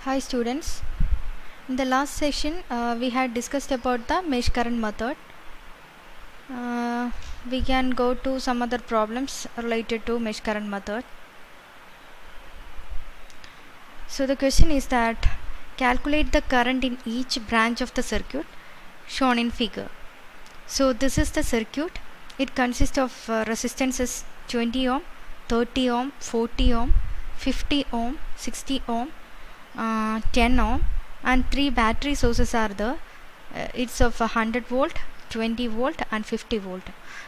Hi students, in the last session we had discussed about the mesh current method. We can go to some other problems related to mesh current method. So the question is that calculate the current in each branch of the circuit shown in figure. So this is the circuit. It consists of resistances 20 ohm, 30 ohm, 40 ohm, 50 ohm, 60 ohm, 10 ohm, and 3 battery sources are there. It's of 100 volt, 20 volt and 50 volt.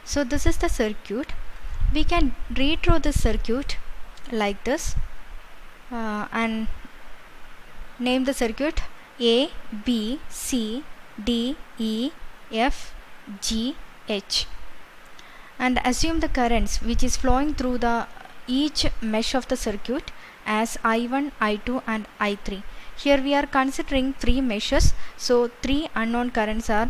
So this is the circuit. We can redraw the circuit like this and name the circuit A, B, C, D, E, F, G, H, and assume the currents which is flowing through the each mesh of the circuit as I1, I2 and I3. Here we are considering 3 meshes, so 3 unknown currents are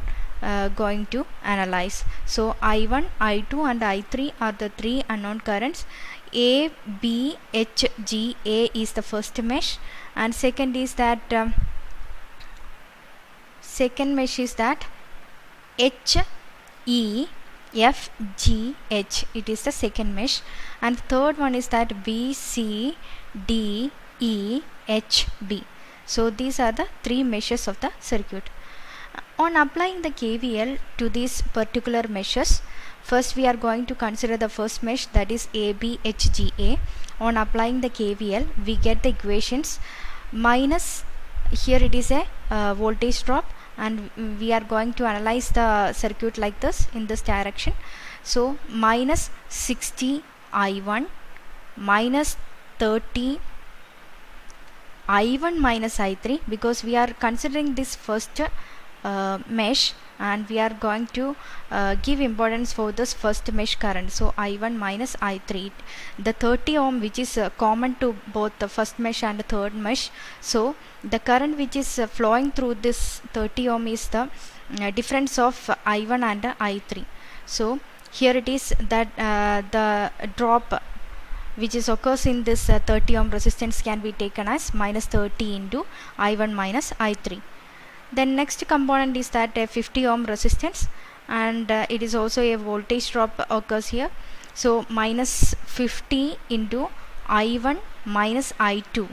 going to analyze. So I1, I2 and I3 are the 3 unknown currents. A, B, H, G, A is the first mesh, and second is that second mesh is that H, E, F, G, H. It is the second mesh, and third one is that B, C, D, E, H, B. So these are the 3 meshes of the circuit. On applying the KVL to these particular meshes, first we are going to consider the first mesh, that is ABHGA. On applying the KVL, we get the equations minus, here it is a voltage drop, and we are going to analyze the circuit like this in this direction. So minus 60 I1 minus 30 I1 minus I3, because we are considering this first mesh and we are going to give importance for this first mesh current. So I1 minus I3, the 30 ohm which is common to both the first mesh and the third mesh. So the current which is flowing through this 30 ohm is the difference of I1 and I3. So here it is that the drop which is occurs in this 30 ohm resistance can be taken as minus 30 into I1 minus I3. Then next component is that a 50 ohm resistance, and it is also a voltage drop occurs here. So minus 50 into I1 minus I2.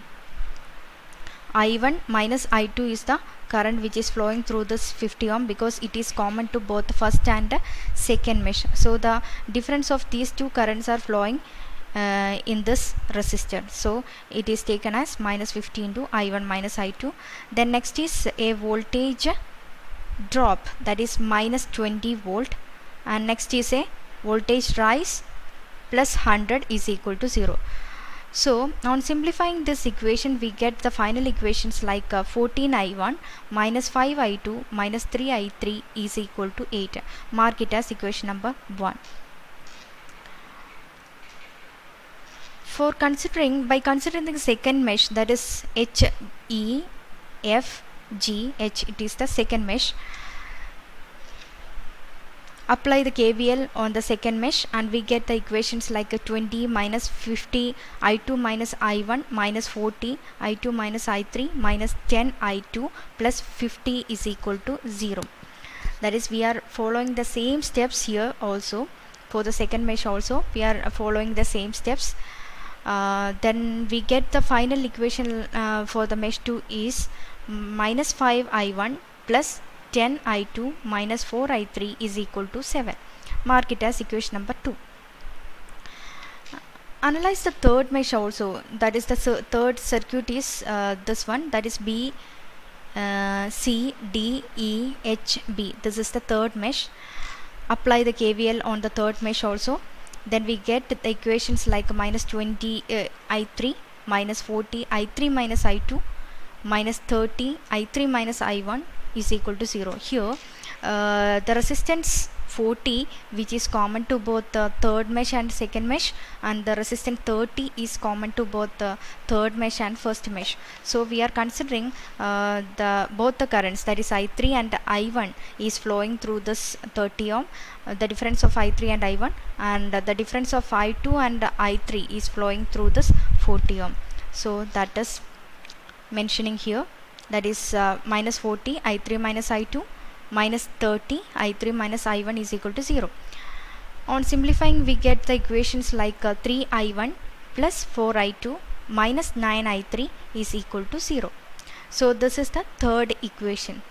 I1 minus I2 is the current which is flowing through this 50 ohm, because it is common to both first and second mesh. So the difference of these two currents are flowing in this resistor, so it is taken as minus 50 into I1 minus I2. Then next is a voltage drop, that is minus 20 volt, and next is a voltage rise plus 100 is equal to 0. So on simplifying this equation, we get the final equations like 14 I1 minus 5 I2 minus 3 I3 is equal to 8. Mark it as equation number 1. By considering the second mesh, that is H, E, F, G, H, it is the second mesh. Apply the KVL on the second mesh and we get the equations like 20 minus 50 I2 minus I1 minus 40 I2 minus I3 minus 10 I2 plus 50 is equal to 0. That is, we are following the same steps here also. For the second mesh also we are following the same steps. Then we get the final equation for the mesh 2 is minus 5 I1 plus 10 I2 minus 4 I3 is equal to 7. Mark it as equation number 2. Analyze the third mesh also, that is the third circuit is this one, that is B, C, D, E, H, B. This is the third mesh. Apply the KVL on the third mesh also. Then we get the equations like minus 20 I3 minus 40 I3 minus I2 minus 30 I3 minus I1 is equal to 0. Here the resistance 40 which is common to both the third mesh and second mesh, and the resistance 30 is common to both the third mesh and first mesh. So we are considering both the currents, that is I3 and I1 is flowing through this 30 ohm, the difference of I3 and I1, and the difference of I2 and I3 is flowing through this 40 ohm. So that is mentioning here, that is minus 40 I3 minus I2 minus 30 I3 minus I1 is equal to 0. On simplifying, we get the equations like 3I1 plus 4I2 minus 9I3 is equal to 0. So this is the third equation.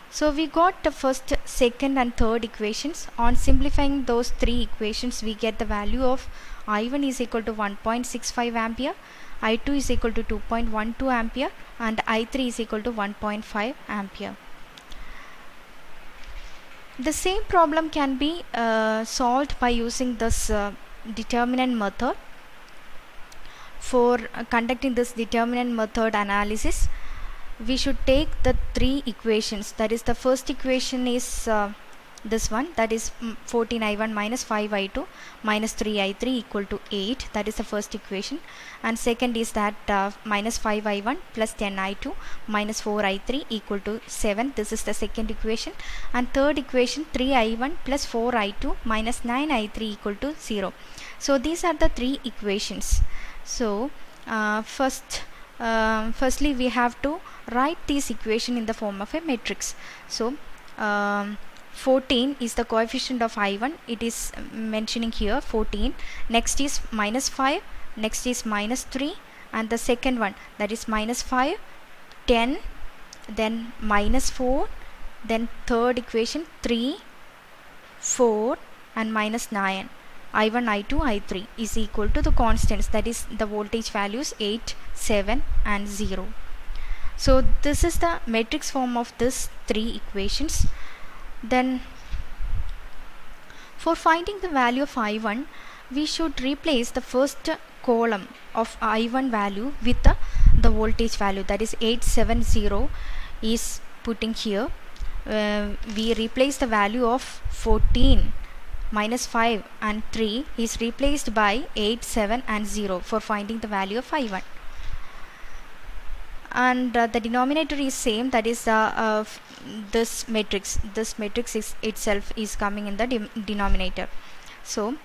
So we got the first, second and third equations. On simplifying those three equations, we get the value of I1 is equal to 1.65 ampere, I2 is equal to 2.12 ampere and I3 is equal to 1.5 ampere. The same problem can be solved by using this determinant method. For conducting this determinant method analysis, we should take the three equations. That is, the first equation is this one, that is 14I1 minus 5I2 minus 3I3 equal to 8. That is the first equation. And second is that minus 5I1 plus 10I2 minus 4I3 equal to 7. This is the second equation. And third equation, 3I1 plus 4I2 minus 9I3 equal to 0. So these are the three equations. So firstly we have to write this equation in the form of a matrix. So 14 is the coefficient of I1, it is mentioning here 14. Next is minus 5, next is minus 3, and the second one, that is minus 5, 10, then minus 4, then third equation 3, 4 and minus 9. I1, I2, I3 is equal to the constants, that is the voltage values 8, 7 and 0. So this is the matrix form of these three equations. Then for finding the value of I1, we should replace the first column of I1 value with the voltage value, that is 870 is putting here. We replace the value of 14 minus 5 and 3 is replaced by 8, 7 and 0 for finding the value of I1. And the denominator is same, that is this matrix is itself is coming in the denominator. So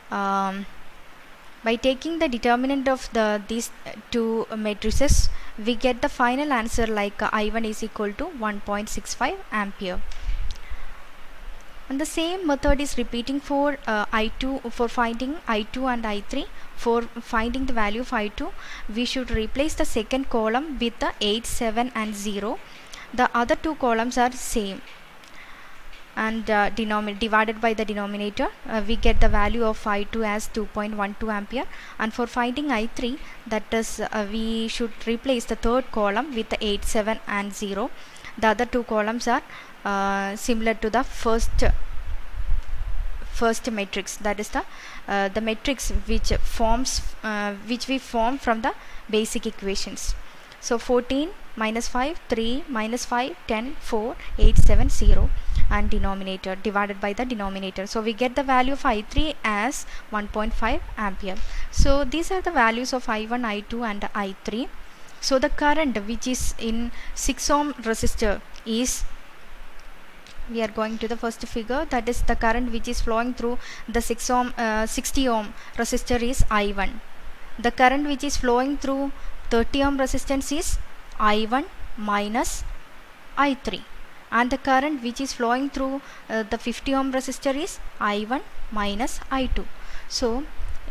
by taking the determinant of these two matrices, we get the final answer like I1 is equal to 1.65 ampere. And the same method is repeating for I2, for finding I2 and I3. For finding the value of I2, we should replace the second column with the 8, 7 and 0. The other two columns are same, and divided by the denominator, we get the value of I2 as 2.12 ampere. And for finding I3, that is we should replace the third column with the 8, 7 and 0. The other two columns are similar to the first matrix, that is the matrix which we form from the basic equations. So 14 minus 5, 3 minus 5, 10, 4, 8, 7, 0 and denominator divided by the denominator. So we get the value of I3 as 1.5 ampere. So these are the values of I1, I2 and I3. So the current which is in 6 ohm resistor is, we are going to the first figure, that is the current which is flowing through the 60 ohm resistor is I1. The current which is flowing through 30 ohm resistance is I1 minus I3, and the current which is flowing through the 50 ohm resistor is I1 minus I2. So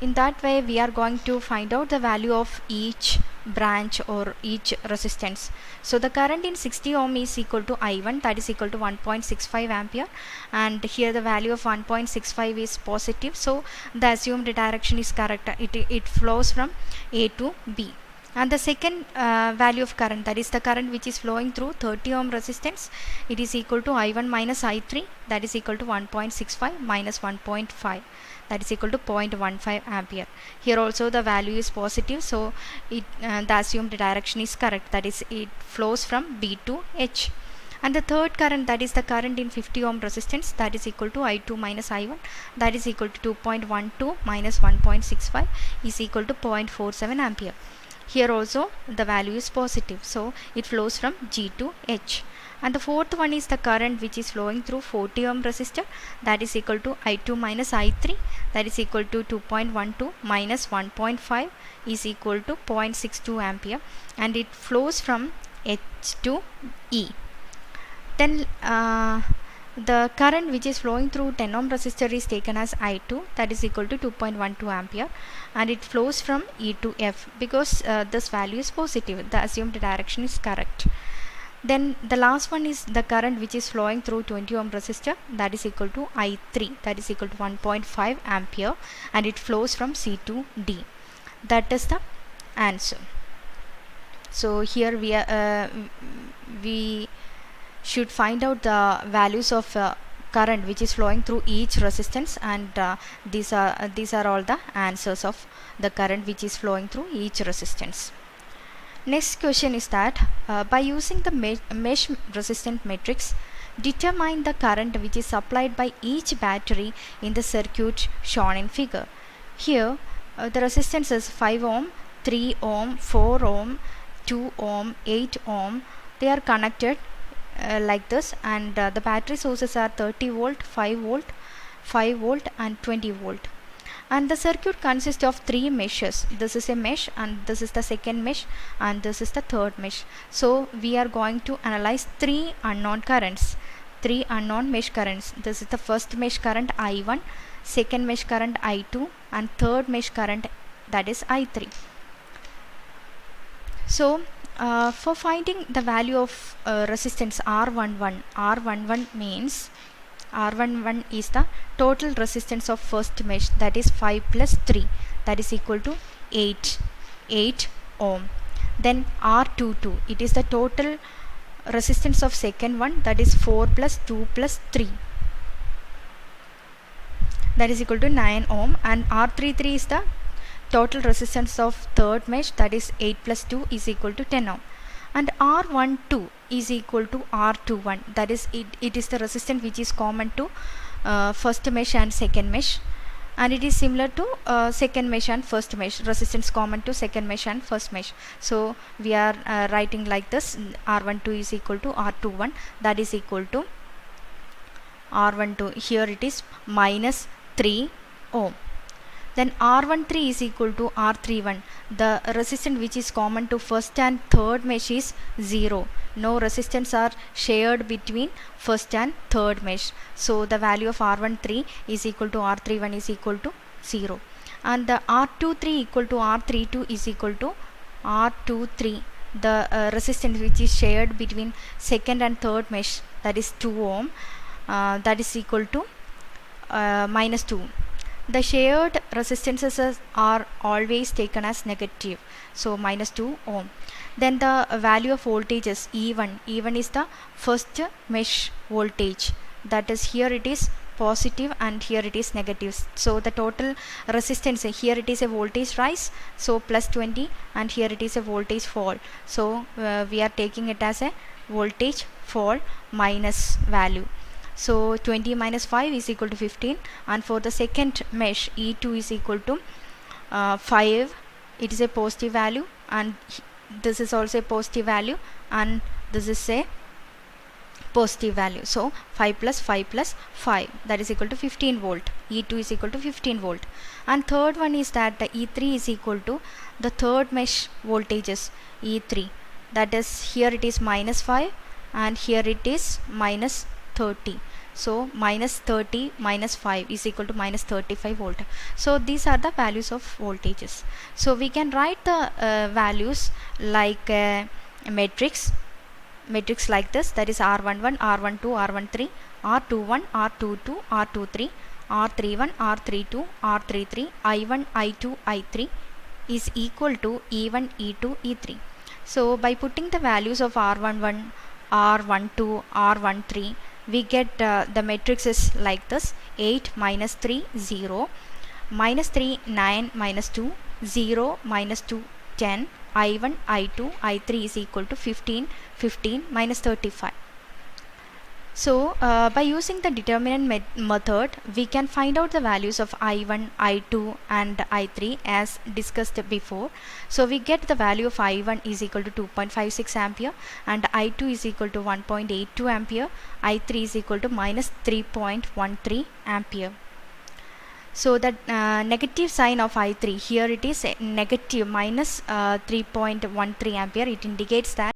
in that way we are going to find out the value of each branch or each resistance. So the current in 60 ohm is equal to I1, that is equal to 1.65 ampere, and here the value of 1.65 is positive, so the assumed direction is correct. It flows from A to B. And the second value of current, that is the current which is flowing through 30 ohm resistance, it is equal to I1 minus I3, that is equal to 1.65 minus 1.5, that is equal to 0.15 ampere. Here also the value is positive, so the assumed direction is correct, that is it flows from B to H. And the third current, that is the current in 50 ohm resistance, that is equal to I2 minus I1, that is equal to 2.12 minus 1.65 is equal to 0.47 ampere. Here also the value is positive, so it flows from G to H. And the fourth one is the current which is flowing through 40 ohm resistor, that is equal to I2 minus I3, that is equal to 2.12 minus 1.5 is equal to 0.62 ampere, and it flows from H to E. Then the current which is flowing through 10 ohm resistor is taken as I2, that is equal to 2.12 ampere, and it flows from E to F because this value is positive, the assumed direction is correct. Then the last one is the current which is flowing through 20 ohm resistor, that is equal to I3, that is equal to 1.5 ampere, and it flows from C to D. That is the answer. So here we should find out the values of current which is flowing through each resistance, and these are all the answers of the current which is flowing through each resistance. Next question is that by using the mesh resistant matrix, determine the current which is supplied by each battery in the circuit shown in figure. Here the resistance is 5 ohm, 3 ohm, 4 ohm, 2 ohm, 8 ohm. They are connected like this, and the battery sources are 30 volt, 5 volt, 5 volt and 20 volt. And the circuit consists of 3 meshes. This is a mesh, and this is the second mesh, and this is the third mesh. So we are going to analyze 3 unknown currents, 3 unknown mesh currents. This is the first mesh current I1, second mesh current I2, and third mesh current, that is I3. So for finding the value of resistance R11 means R11 is the total resistance of first mesh, that is 5 plus 3, that is equal to 8 ohm. Then R22, it is the total resistance of second one, that is 4 plus 2 plus 3, that is equal to 9 ohm. And R33 is the total resistance of third mesh, that is 8 plus 2 is equal to 10 ohm. And R12 is equal to R21, that is it is the resistance which is common to first mesh and second mesh, and it is similar to second mesh and first mesh, resistance common to second mesh and first mesh. So we are writing like this: R12 is equal to R21, that is equal to R12, here it is minus 3 ohm. Then R13 is equal to R31. The resistance which is common to first and third mesh is 0. No resistance are shared between first and third mesh. So the value of R13 is equal to R31 is equal to 0. And the R23 equal to R32 is equal to R23. The resistance which is shared between second and third mesh, that is 2 ohm, that is equal to minus 2. The shared resistances are always taken as negative, so minus 2 ohm. Then the value of voltage is E1 is the first mesh voltage, that is here it is positive and here it is negative. So the total resistance, here it is a voltage rise, so plus 20, and here it is a voltage fall, so we are taking it as a voltage fall minus value. So 20 minus 5 is equal to 15, and for the second mesh E2 is equal to 5, it is a positive value, and this is also a positive value, and this is a positive value. So 5 plus 5 plus 5, that is equal to 15 volt. E2 is equal to 15 volt. And third one is that the E3 is equal to the third mesh voltages E3, that is here it is minus 5 and here it is minus 30. So minus 30 minus 5 is equal to minus 35 volt. So these are the values of voltages. So we can write the values like matrix like this, that is R11, R12, R13, R21, R22, R23, R31, R32, R33, I1, I2, I3 is equal to E1, E2, E3. So by putting the values of R11, R12, R13, we get the matrix is like this: 8 minus 3 0, minus 3 9, minus 2 0, minus 2 10, I1, I2, I3 is equal to 15, 15 minus 35. So by using the determinant method, we can find out the values of I1, I2 and I3 as discussed before. So we get the value of I1 is equal to 2.56 ampere and I2 is equal to 1.82 ampere, I3 is equal to minus 3.13 ampere. So the negative sign of I3, here it is negative minus 3.13 ampere. It indicates that